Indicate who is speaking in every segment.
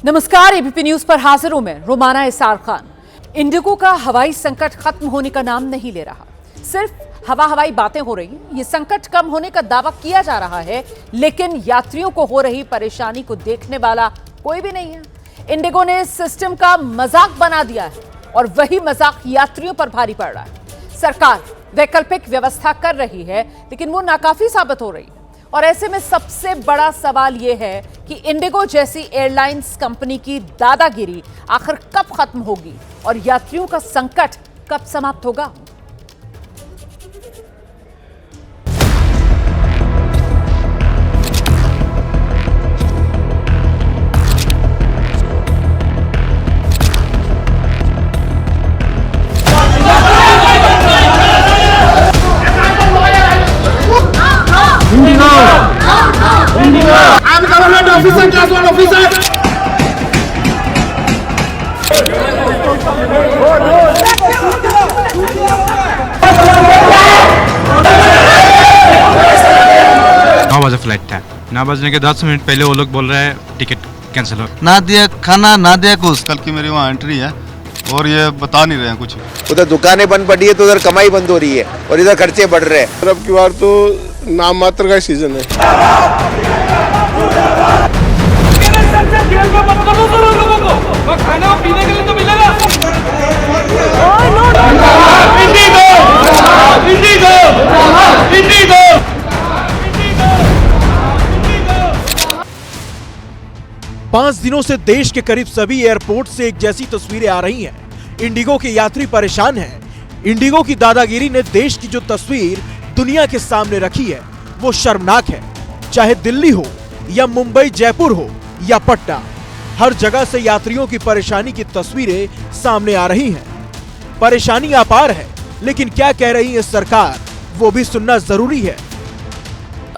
Speaker 1: नमस्कार, ABP news पर हाजिर हूं मैं रोमाना इसार खान। इंडिगो का हवाई संकट खत्म होने का नाम नहीं ले रहा। सिर्फ हवाई बातें हो रही हैं। ये संकट कम होने का दावा किया जा रहा है, लेकिन यात्रियों को हो रही परेशानी को देखने वाला कोई भी नहीं है। इंडिगो ने इस सिस्टम का मजाक बना दिया है और वही मजाक यात्रियों पर भारी पड़ रहा है। सरकार वैकल्पिक व्यवस्था कर रही है, लेकिन वो नाकाफी साबित हो रही है। और ऐसे में सबसे बड़ा सवाल यह है कि इंडिगो जैसी एयरलाइंस कंपनी की दादागिरी आखिर कब खत्म होगी और यात्रियों का संकट कब समाप्त होगा।
Speaker 2: I'm government officer, class 1 officer.
Speaker 3: नौ बजे फ्लाइट था। 9 बजने के 10 मिनट पहले वो लोग बोल रहे हैं टिकट कैंसिल हो।
Speaker 4: ना दिया खाना, ना दिया कुछ।
Speaker 5: कल की मेरी वहाँ एंट्री है और ये बता नहीं रहे हैं कुछ।
Speaker 6: उधर दुकानें बंद पड़ी है तो उधर कमाई बंद हो रही है और इधर खर्चे बढ़ रहे हैं।
Speaker 7: अब की बार तो नाम मात्र का सीजन है। खाना पीने के लिए तो मिलेगा। Indigo, Indigo, Indigo.
Speaker 8: 5 दिनों से देश के करीब सभी एयरपोर्ट से एक जैसी तस्वीरें आ रही हैं। इंडिगो के यात्री परेशान हैं। इंडिगो की दादागिरी ने देश की जो तस्वीर दुनिया के सामने रखी है वो शर्मनाक है। चाहे दिल्ली हो या मुंबई, जयपुर हो या पटना, हर जगह से यात्रियों की परेशानी की तस्वीरें सामने आ रही हैं। परेशानी अपार है, लेकिन क्या कह रही है सरकार वो भी सुनना जरूरी है।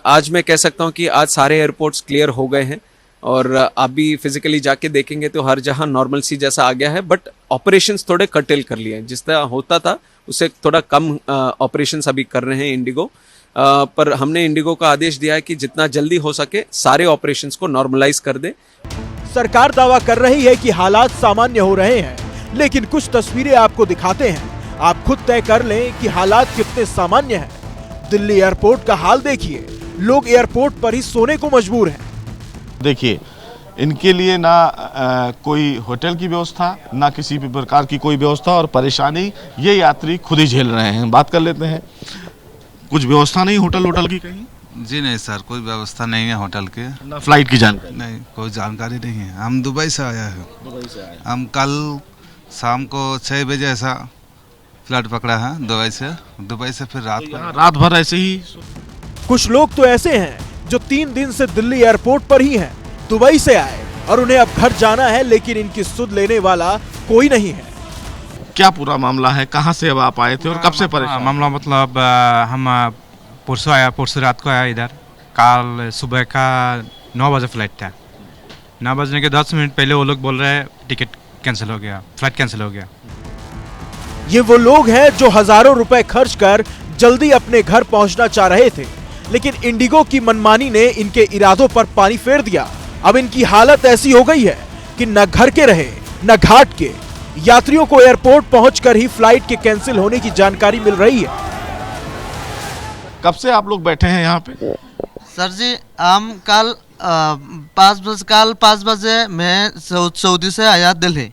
Speaker 9: आज मैं कह सकता हूं कि आज सारे एयरपोर्ट्स क्लियर हो गए हैं और अभी फिजिकली जाके देखेंगे तो हर जहां नॉर्मल सी जैसा आ गया है, बट ऑपरेशंस थोड़े कर्टेल कर लिए हैं। जिस तरह होता था उससे थोड़ा कम ऑपरेशंस अभी कर रहे हैं इंडिगो। पर हमने इंडिगो का आदेश दिया है कि जितना जल्दी हो सके सारे ऑपरेशंस को नॉर्मलाइज कर दे।
Speaker 8: सरकार दावा कर रही है कि हालात सामान्य हो रहे हैं, लेकिन कुछ तस्वीरें आपको दिखाते हैं। आप खुद तय कर लें कि हालात कितने सामान्य हैं। दिल्ली एयरपोर्ट का हाल देखिए, लोग एयरपोर्ट पर ही सोने को मजबूर हैं।
Speaker 5: देखिए, इनके लिए ना कोई होटल की व्यवस्था, ना किसी भी प्रकार की कोई व्यवस्था, और परेशानी ये यात्री खुद ही झेल रहे हैं। बात कर लेते हैं, कुछ व्यवस्था नहीं होटल की कहीं?
Speaker 4: जी नहीं सर, कोई व्यवस्था नहीं है होटल के।
Speaker 5: ना फ्लाइट की जानकारी?
Speaker 4: नहीं, कोई जानकारी नहीं है। हम दुबई से आया है। हम कल शाम को 6 बजे ऐसा फ्लाइट पकड़ा है दुबई से फिर
Speaker 5: रात भर ऐसे ही।
Speaker 8: कुछ लोग तो ऐसे हैं जो 3 दिन से दिल्ली एयरपोर्ट पर ही हैं, दुबई से आए और उन्हें अब घर जाना है, लेकिन इनकी सुध लेने वाला कोई नहीं है।
Speaker 5: क्या पूरा मामला है? कहाँ से अब आप आए थे और कब से परेशान?
Speaker 3: मामला मतलब हम परसों रात को आया इधर। कल सुबह का 9 बजे फ्लाइट था। 9 बजने के 10 मिनट पहले वो लोग बोल रहे हैं टिकट कैंसिल हो गया, फ्लाइट कैंसिल हो गया।
Speaker 8: ये वो लोग हैं जो हजारों रुपए खर्च कर जल्दी अपने घर पहुंचना चाह रहे थे, लेकिन इंडिगो की मनमानी ने इनके इरादों पर पानी फेर दिया। अब इनकी हालत ऐसी हो गई है कि न घर के रहे न घाट के। यात्रियों को एयरपोर्ट पहुंचकर ही फ्लाइट के कैंसिल होने की जानकारी मिल रही है।
Speaker 5: कब से आप लोग बैठे हैं यहाँ पे?
Speaker 4: सर जी, हम कल 5 बजे मैं सऊदी से आया दिल्ली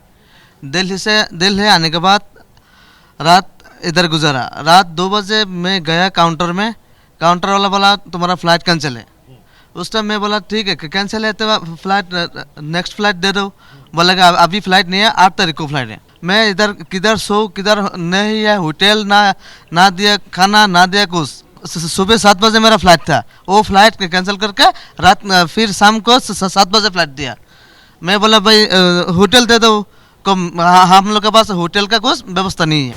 Speaker 4: आने के बाद रात इधर गुजारा। रात 2 बजे मैं गया काउंटर में। काउंटर वाला बोला तुम्हारा फ्लाइट कैंसिल है। उस टाइम मैं बोला ठीक है, कैंसिल है तो फ्लाइट नेक्स्ट फ्लाइट दे दो। बोला अभी फ्लाइट नहीं है, 8 तारीख को फ्लाइट है। मैं इधर किधर सो किधर नहीं है, होटल ना दिया खाना, ना दिया कुछ। सुबह 7 बजे मेरा फ्लाइट था, वो फ्लाइट कैंसिल करके रात फिर शाम को 7 बजे फ्लाइट दिया। मैं बोला भाई होटल दे दो, हम लोग के पास होटल का कुछ व्यवस्था नहीं है।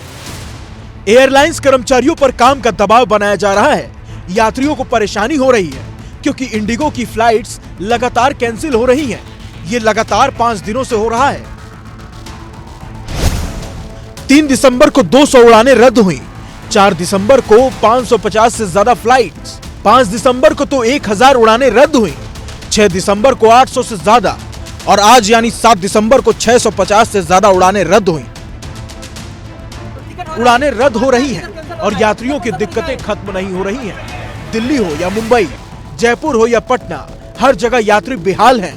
Speaker 8: एयरलाइंस कर्मचारियों पर काम का दबाव बनाया जा रहा है। यात्रियों को परेशानी हो रही है क्योंकि इंडिगो की फ्लाइट्स लगातार कैंसिल हो रही हैं। ये लगातार 5 दिनों से हो रहा है। 3 दिसंबर को 200 उड़ानें रद्द हुई। 4 दिसंबर को 550 से ज्यादा फ्लाइट्स, 5 दिसंबर को तो 1000 उड़ानें रद्द हुई, 6 दिसंबर को 800 से ज्यादा और आज यानी 7 दिसंबर को 650 से ज्यादा उड़ानें रद्द हुई। उड़ानें रद्द हो रही हैं और यात्रियों की दिक्कतें खत्म नहीं हो रही हैं। दिल्ली हो या मुंबई, जयपुर हो या पटना, हर जगह यात्री बेहाल हैं।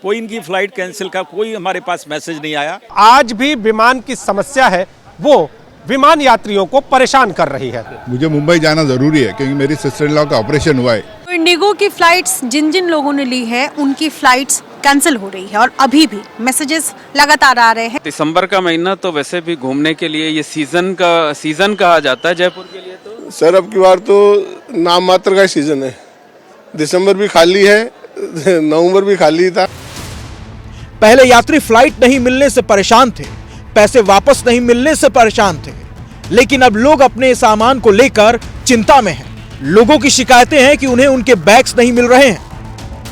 Speaker 10: कोई इनकी फ्लाइट कैंसिल का कोई हमारे पास मैसेज नहीं आया।
Speaker 2: आज भी विमान की समस्या है, वो विमान यात्रियों को परेशान कर रही है।
Speaker 11: मुझे मुंबई जाना जरूरी है क्योंकि मेरी सिस्टर इन लॉ का ऑपरेशन हुआ है।
Speaker 12: तो इंडिगो की फ्लाइट्स जिन जिन लोगों ने ली है उनकी फ्लाइट्स कैंसिल हो रही है और अभी भी मैसेजेस लगातार आ रहे हैं।
Speaker 9: दिसंबर का महीना तो वैसे भी घूमने के लिए ये सीजन कहा जाता है जयपुर के लिए। तो
Speaker 7: सर अब की बार तो नाम मात्र का सीजन है। दिसंबर भी खाली है, नवंबर भी खाली था।
Speaker 8: पहले यात्री फ्लाइट नहीं मिलने से परेशान थे, पैसे वापस नहीं मिलने से परेशान थे, लेकिन अब लोग अपने सामान को लेकर चिंता में हैं। लोगों की शिकायतें हैं कि उन्हें उनके बैग्स नहीं मिल रहे हैं।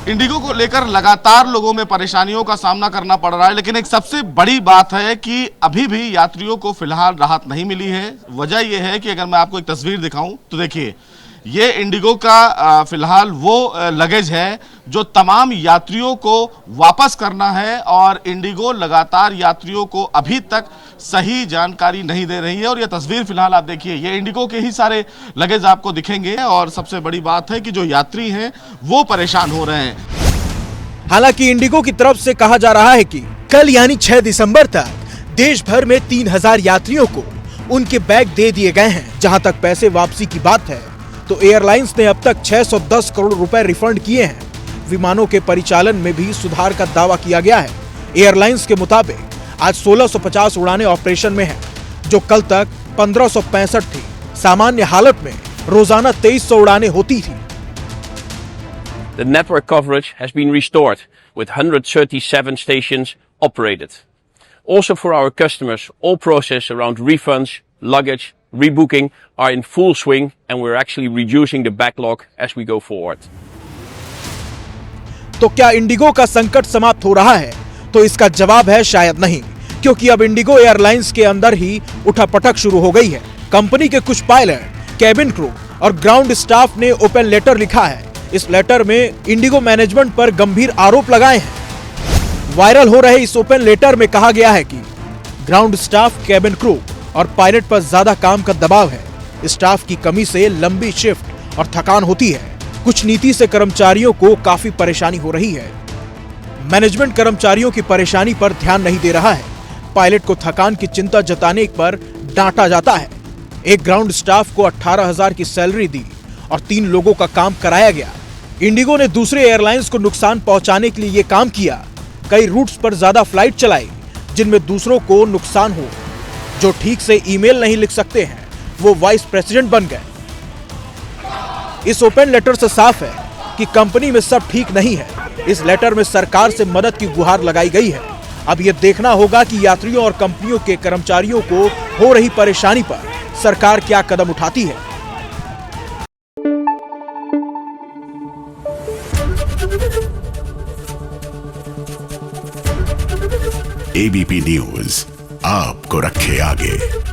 Speaker 5: इंडिगो को लेकर लगातार लोगों में परेशानियों का सामना करना पड़ रहा है, लेकिन एक सबसे बड़ी बात है कि अभी भी यात्रियों को फिलहाल राहत नहीं मिली है। वजह यह है कि अगर मैं आपको एक तस्वीर दिखाऊं तो देखिए, ये इंडिगो का फिलहाल वो लगेज है जो तमाम यात्रियों को वापस करना है और इंडिगो लगातार यात्रियों को अभी तक सही जानकारी नहीं दे रही है। और ये तस्वीर फिलहाल आप देखिए, ये इंडिगो के ही सारे लगेज आपको दिखेंगे और सबसे बड़ी बात है कि जो यात्री हैं वो परेशान हो रहे हैं।
Speaker 8: हालांकि इंडिगो की तरफ से कहा जा रहा है कि कल यानी 6 दिसंबर तक देश भर में 3000 यात्रियों को उनके बैग दे दिए गए हैं। जहां तक पैसे वापसी की बात है तो एयरलाइंस ने अब तक 610 करोड़ रुपए रिफंड किए हैं। विमानों के परिचालन में भी सुधार का दावा किया गया है। एयरलाइंस के मुताबिक आज 1650 उड़ानें ऑपरेशन में हैं, जो कल तक 1565 थी। सामान्य हालत में रोजाना 2300 उड़ानें होती थी।
Speaker 13: The network coverage has been restored with 137 stations operated. Also for our customers, all process around refunds, luggage, rebooking are in full swing and we're actually reducing the backlog as we go forward.
Speaker 8: तो क्या Indigo का संकट समाप्त हो रहा है? तो इसका जवाब है शायद नहीं, क्योंकि अब इंडिगो एयरलाइंस के अंदर ही उठापटक शुरू हो गई है। कंपनी के कुछ पायलट, कैबिन क्रू और ग्राउंड स्टाफ ने ओपन लेटर लिखा है। इस लेटर में इंडिगो मैनेजमेंट पर गंभीर आरोप लगाए हैं। वायरल हो रहे इस ओपन लेटर में कहा गया है कि ग्राउंड स्टाफ, कैबिन क्रू और पायलट पर ज्यादा काम का दबाव है। स्टाफ की कमी से लंबी शिफ्ट और थकान होती है। कुछ नीति से कर्मचारियों को काफी परेशानी हो रही है। मैनेजमेंट कर्मचारियों की परेशानी पर ध्यान नहीं दे रहा है। पायलट को थकान की चिंता जताने पर डांटा जाता है। एक ग्राउंड स्टाफ को 18,000 की सैलरी दी और 3 लोगों का काम कराया गया। इंडिगो ने दूसरे एयरलाइंस को नुकसान पहुंचाने के लिए ये काम किया। कई रूट्स पर ज्यादा फ्लाइट चलाई जिनमें दूसरों को नुकसान हो। जो ठीक से ईमेल नहीं लिख सकते हैं वो वाइस प्रेसिडेंट बन गए। इस ओपन लेटर से साफ है कि कंपनी में सब ठीक नहीं है। इस लेटर में सरकार से मदद की गुहार लगाई गई है। अब यह देखना होगा कि यात्रियों और कंपनियों के कर्मचारियों को हो रही परेशानी पर सरकार क्या कदम उठाती है।
Speaker 14: एबीपी न्यूज आपको रखे आगे।